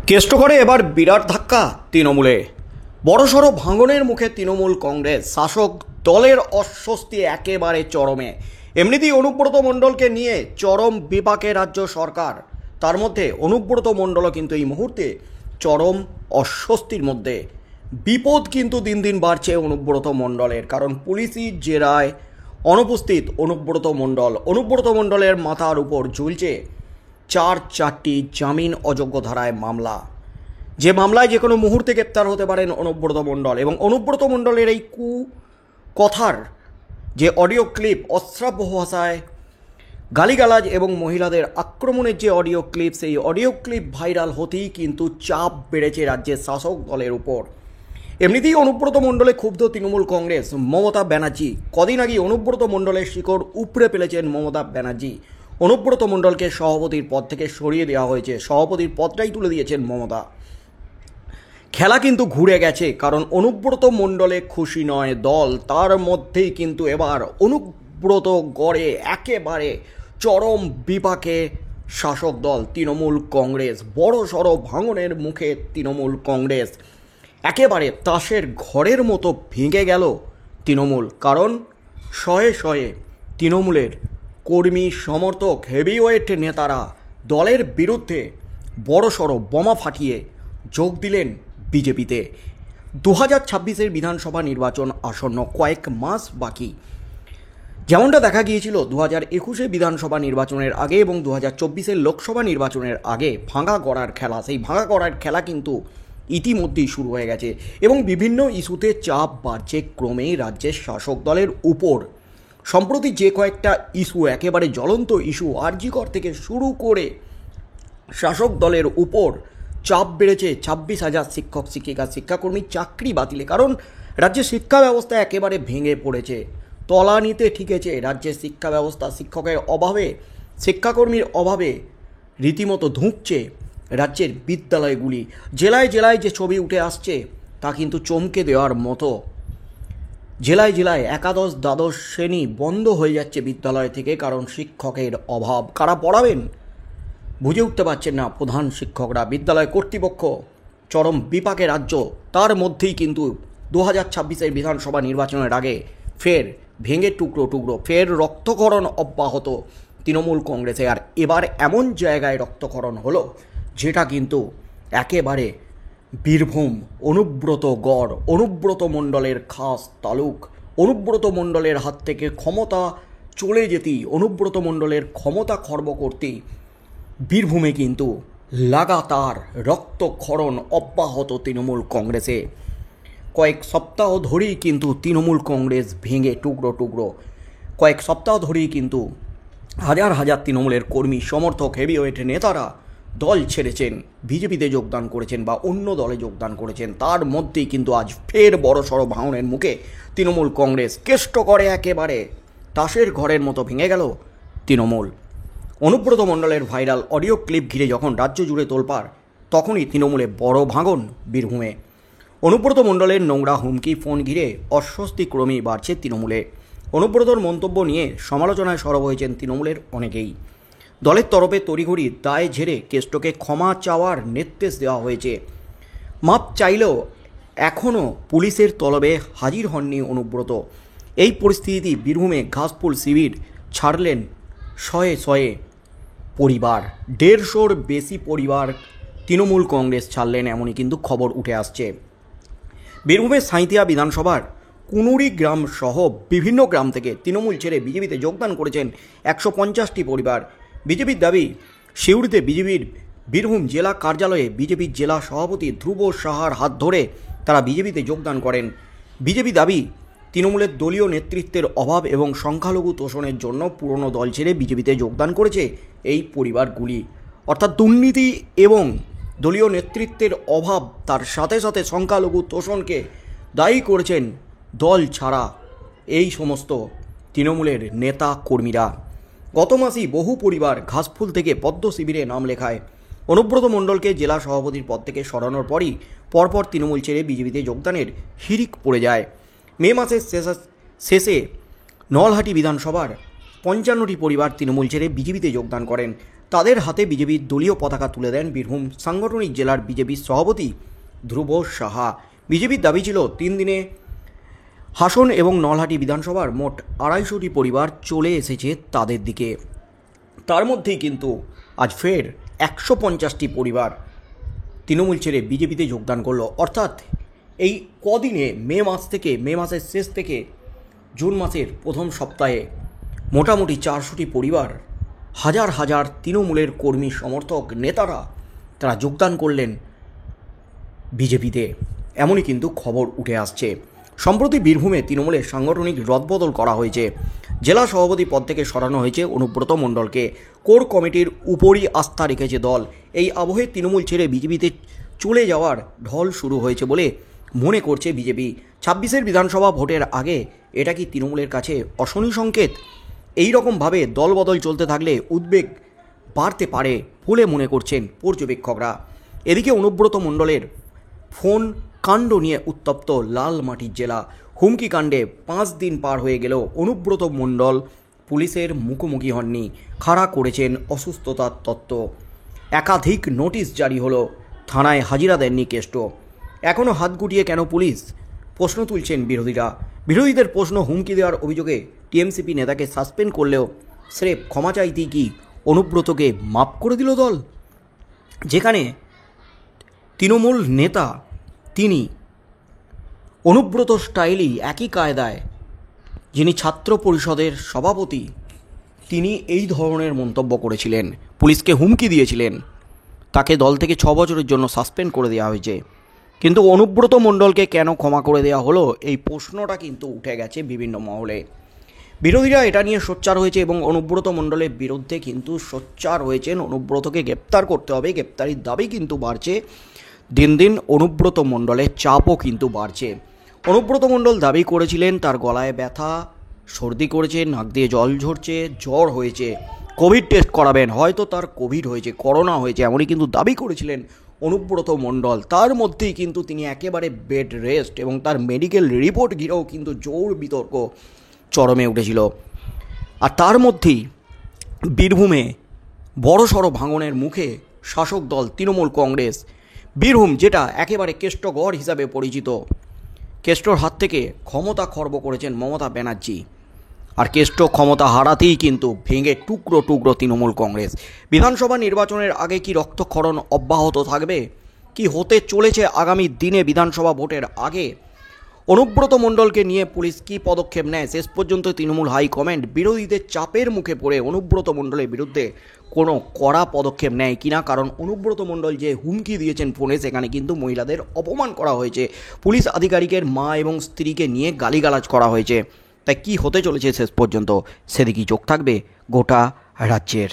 কেষ্ট করে এবার বিরাট ধাক্কা তৃণমূলে। বড়সড় ভাঙনের মুখে তৃণমূল কংগ্রেস, শাসক দলের অস্বস্তি একেবারে চরমে। এমনিতেই অনুব্রত মণ্ডলকে নিয়ে চরম বিপাকে রাজ্য সরকার, তার মধ্যে অনুব্রত মণ্ডলও কিন্তু এই মুহূর্তে চরম অস্বস্তির মধ্যে। বিপদ কিন্তু দিন দিন বাড়ছে অনুব্রত মণ্ডলের, কারণ পুলিশি জেরায় অনুপস্থিত অনুব্রত মণ্ডলের মাথার উপর ঝুলছে চারটি জামিন অযোগ্য ধারায় মামলা, যে মামলায় যে কোনো মুহূর্তে গ্রেপ্তার হতে পারেন অনুব্রত মণ্ডল। এবং অনুব্রত মণ্ডলের এই কথার যে অডিও ক্লিপ, অশ্রাব্য ভাষায় গালিগালাজ এবং মহিলাদের আক্রমণের যে অডিও ক্লিপ, সেই অডিও ক্লিপ ভাইরাল হতেই কিন্তু চাপ বেড়েছে রাজ্যের শাসক দলের উপর। এমনিতেই অনুব্রত মণ্ডলে ক্ষুব্ধ তৃণমূল কংগ্রেস, মমতা ব্যানার্জি। কদিন আগে অনুব্রত মণ্ডলের শিকড় উপড়ে ফেলেছেন মমতা ব্যানার্জি। অনুব্রত মণ্ডলকে সভাপতির পদ থেকে সরিয়ে দেওয়া হয়েছে, সভাপতির পদটাই তুলে দিয়েছেন মমতা। খেলা কিন্তু ঘুরে গেছে, কারণ অনুব্রত মণ্ডলে খুশি নয় দল। তার মধ্যেই কিন্তু এবার অনুব্রত গড়ে একেবারে চরম বিপাকে শাসক দল তৃণমূল কংগ্রেস। বড় সড়ো ভাঙনের মুখে তৃণমূল কংগ্রেস, একেবারে তাসের ঘরের মতো ভেঙে গেল তৃণমূল। কারণ শয়ে শয়ে তৃণমূলের কর্মী, সমর্থক, হেভিওয়েট নেতারা দলের বিরুদ্ধে বড়সড় বোমা ফাটিয়ে যোগ দিলেন বিজেপিতে। 2026 বিধানসভা নির্বাচন আসন্ন, কয়েক মাস বাকি। যেমনটা দেখা গিয়েছিল 2021 বিধানসভা নির্বাচনের আগে এবং 2024 লোকসভা নির্বাচনের আগে ভাঙা গড়ার খেলা, সেই ভাঙা গড়ার খেলা কিন্তু ইতিমধ্যেই শুরু হয়ে গেছে এবং বিভিন্ন ইস্যুতে চাপ বাড়ছে ক্রমেই রাজ্যের শাসক দলের উপর। সম্প্রতি যে কয়েকটা ইস্যু, একেবারে জ্বলন্ত ইস্যু, আরজি কর থেকে শুরু করে শাসক দলের উপর চাপ বেড়েছে 26,000 শিক্ষক শিক্ষিকা শিক্ষাকর্মী চাকরি বাতিলে। কারণ রাজ্যের শিক্ষা ব্যবস্থা একেবারে ভেঙে পড়েছে, তলানিতে ঠেকেছে রাজ্যের শিক্ষা ব্যবস্থা। শিক্ষকের অভাবে, শিক্ষাকর্মীর অভাবে রীতিমতো ধুঁকছে রাজ্যের বিদ্যালয়গুলি। জেলায় জেলায় যে ছবি উঠে আসছে তা কিন্তু চমকে দেওয়ার মতো। জেলায় জেলায় একাদশ দ্বাদশ শ্রেণী বন্ধ হয়ে যাচ্ছে বিদ্যালয় থেকে, কারণ শিক্ষকের অভাব। কারা পড়াবেন বুঝে উঠতে পারছেন না প্রধান শিক্ষকরা। বিদ্যালয় কর্তৃপক্ষ চরম বিপাকে রাজ্য। তার মধ্যেই কিন্তু 2026 বিধানসভা নির্বাচনের আগে ফের ভেঙে টুকরো টুকরো, ফের রক্তক্ষরণ অব্যাহত তৃণমূল কংগ্রেসে। আর এবার এমন জায়গায় রক্তক্ষরণ হলো যেটা কিন্তু একেবারে বীরভূম, অনুব্রত গড়, অনুব্রত মণ্ডলের খাস তালুক। অনুব্রত মণ্ডলের হাত থেকে ক্ষমতা চলে যেতেই, অনুব্রত মণ্ডলের ক্ষমতা খর্ব করতেই বীরভূমে কিন্তু লাগাতার রক্তক্ষরণ অব্যাহত তৃণমূল কংগ্রেসে। কয়েক সপ্তাহ ধরেই কিন্তু তৃণমূল কংগ্রেস ভেঙে টুকরো টুকরো। কয়েক সপ্তাহ ধরেই কিন্তু হাজার হাজার তৃণমূলের কর্মী, সমর্থক, হেভিওয়েট নেতারা দল ছেড়েছেন, বিজেপিতে যোগদান করেছেন বা অন্য দলে যোগদান করেছেন। তার মধ্যেই কিন্তু আজ ফের বড়সড় ভাঙনের মুখে তৃণমূল কংগ্রেস। কেষ্ট করে একেবারে তাসের ঘরের মতো ভেঙে গেল তৃণমূল। অনুব্রত মণ্ডলের ভাইরাল অডিও ক্লিপ ঘিরে যখন রাজ্য জুড়ে তোলপাড়, তখনই তৃণমূলে বড় ভাঙন বীরভূমে। অনুব্রত মণ্ডলের নোংরা হুমকি ফোন ঘিরে অস্বস্তি ক্রমেই বাড়ছে তৃণমূলে। অনুব্রতর মন্তব্য নিয়ে সমালোচনায় সরব হয়েছেন তৃণমূলের অনেকেই। দলের তরফে তড়িঘড়ি দায় ঝেড়ে কেষ্টকে ক্ষমা চাওয়ার নির্দেশ দেওয়া হয়েছে। মাপ চাইলেও এখনও পুলিশের তলবে হাজির হননি অনুব্রত। এই পরিস্থিতি বীরভূমে ঘাসফুল শিবির ছাড়লেন শয়ে শয়ে পরিবার, 150-র বেশি পরিবার তৃণমূল কংগ্রেস ছাড়লেন, এমনই কিন্তু খবর উঠে আসছে। বীরভূমের সাঁইথিয়া বিধানসভার কুনুরি গ্রাম সহ বিভিন্ন গ্রাম থেকে তৃণমূল ছেড়ে বিজেপিতে যোগদান করেছেন 150টি পরিবার। বিজেপির দাবি, সিউড়িতে বিজেপির বীরভূম জেলা কার্যালয়ে বিজেপির জেলা সভাপতি ধ্রুব সাহার হাত ধরে তারা বিজেপিতে যোগদান করেন। বিজেপি দাবি, তৃণমূলের দলীয় নেতৃত্বের অভাব এবং সংখ্যালঘু তোষণের জন্য পুরনো দল ছেড়ে বিজেপিতে যোগদান করেছে এই পরিবারগুলি। অর্থাৎ দুর্নীতি এবং দলীয় নেতৃত্বের অভাব, তার সাথে সাথে সংখ্যালঘু তোষণকে দায়ী করেছেন দল ছাড়া এই সমস্ত তৃণমূলের নেতা কর্মীরা। গত মাসেই বহু পরিবার ঘাসফুল থেকে পদ্ম শিবিরে নাম লেখায়। অনুব্রত মণ্ডলকে জেলা সভাপতির পদ থেকে সরানোর পরই পরপর তৃণমূল ছেড়ে বিজেপিতে যোগদানের হিড়িক পড়ে যায়। মে মাসের শেষে নলহাটি বিধানসভার 55টি পরিবার তৃণমূল ছেড়ে বিজেপিতে যোগদান করেন। তাদের হাতে বিজেপির দলীয় পতাকা তুলে দেন বীরভূম সাংগঠনিক জেলার বিজেপির সভাপতি ধ্রুব সাহা। বিজেপির দাবি ছিল 3 দিনে হাসন এবং নলহাটি বিধানসভার মোট 250টি পরিবার চলে এসেছে তাদের দিকে। তার মধ্যেই কিন্তু আজ ফের 150টি পরিবার তৃণমূল ছেড়ে বিজেপিতে যোগদান করলো। অর্থাৎ এই কদিনে মে মাসের শেষ থেকে জুন মাসের প্রথম সপ্তাহে মোটামুটি 400টি পরিবার, হাজার হাজার তৃণমূলের কর্মী সমর্থক নেতারা তারা যোগদান করলেন বিজেপিতে, এমনই কিন্তু খবর উঠে আসছে। সম্প্রতি বীরভূমে তৃণমূলের সাংগঠনিক রদবদল করা হয়েছে। জেলা সভাপতি পদ থেকে সরানো হয়েছে অনুব্রত মণ্ডলকে। কোর কমিটির উপরই আস্থা রেখেছে দল। এই আবহে তৃণমূল ছেড়ে বিজেপিতে চলে যাওয়ার ঢল শুরু হয়েছে বলে মনে করছে বিজেপি। 26 বিধানসভা ভোটের আগে এটা কি তৃণমূলের কাছে অশনি সংকেত? এই রকমভাবে দলবদল চলতে থাকলে উদ্বেগ বাড়তে পারে বলে মনে করছেন পর্যবেক্ষকরা। এদিকে অনুব্রত মণ্ডলের ফোন কাণ্ড নিয়ে উত্তপ্ত লালমাটির জেলা। হুমকি কাণ্ডে 5 দিন পার হয়ে গেলেও অনুব্রত মণ্ডল পুলিশের মুখোমুখি হননি, খাড়া করেছেন অসুস্থতার তত্ত্ব। একাধিক নোটিশ জারি হলো, থানায় হাজিরা দেননি কেষ্ট। এখনও হাত গুটিয়ে কেন পুলিশ? প্রশ্ন তুলছেন বিরোধীরা। বিরোধীদের প্রশ্ন, হুমকি দেওয়ার অভিযোগে টিএমসিপি নেতাকে সাসপেন্ড করলেও স্রেফ ক্ষমা চাইতেই কি অনুব্রতকে মাফ করে দিল দল? যেখানে তৃণমূল নেতা তিনি অনুব্রত স্টাইলই একই কায়দায়, যিনি ছাত্র পরিষদের সভাপতি, তিনি এই ধরনের মন্তব্য করেছিলেন, পুলিশকে হুমকি দিয়েছিলেন, তাকে দল থেকে 6 বছরের জন্য সাসপেন্ড করে দেওয়া হয়েছে। কিন্তু অনুব্রত মণ্ডলকে কেন ক্ষমা করে দেওয়া হলো, এই প্রশ্নটা কিন্তু উঠে গেছে বিভিন্ন মহলে। বিরোধীরা এটা নিয়ে সোচ্চার হয়েছে এবং অনুব্রত মণ্ডলের বিরুদ্ধে কিন্তু সোচ্চার হয়েছেন। অনুব্রতকে গ্রেপ্তার করতে হবে, গ্রেপ্তারির দাবি কিন্তু বাড়ছে। দিন দিন অনুব্রত মণ্ডলের চাপও কিন্তু বাড়ছে। অনুব্রত মণ্ডল দাবি করেছিলেন তার গলায় ব্যথা, সর্দি করেছে, নাক দিয়ে জল ঝরছে, জ্বর হয়েছে, কোভিড টেস্ট করাবেন, হয়তো তার কোভিড হয়েছে, করোনা হয়েছে, এমনই কিন্তু দাবি করেছিলেন অনুব্রত মণ্ডল। তার মধ্যেই কিন্তু তিনি একেবারে বেড রেস্ট এবং তার মেডিকেল রিপোর্ট ঘিরেও কিন্তু জোর বিতর্ক চরমে উঠেছিল। আর তার মধ্যেই বীরভূমে বড়সড় ভাঙনের মুখে শাসক দল তৃণমূল কংগ্রেস। বীরভূম যেটা একেবারে কেষ্টগড় হিসাবে পরিচিত, কেষ্টর হাত থেকে ক্ষমতা খর্ব করেছেন মমতা ব্যানার্জি। আর কেষ্ট ক্ষমতা হারাতেই কিন্তু ভেঙে টুকরো টুকরো তৃণমূল কংগ্রেস। বিধানসভা নির্বাচনের আগে কি রক্তক্ষরণ অব্যাহত থাকবে? কি হতে চলেছে আগামী দিনে বিধানসভা ভোটের আগে? অনুব্রত মণ্ডলকে নিয়ে পুলিশ কী পদক্ষেপ নেয়? শেষ পর্যন্ত তৃণমূল হাইকমান্ড বিরোধীদের চাপের মুখে পড়ে অনুব্রত মণ্ডলের বিরুদ্ধে কোনো কড়া পদক্ষেপ নেয় কিনা? কারণ অনুব্রত মণ্ডল যে হুমকি দিয়েছেন ফোনে, সেখানে কিন্তু মহিলাদের অপমান করা হয়েছে, পুলিশ আধিকারিকের মা এবং স্ত্রীকে নিয়ে গালিগালাজ করা হয়েছে। তাই কী হতে চলেছে শেষ পর্যন্ত, সেদিকেই চোখ থাকবে গোটা রাজ্যের।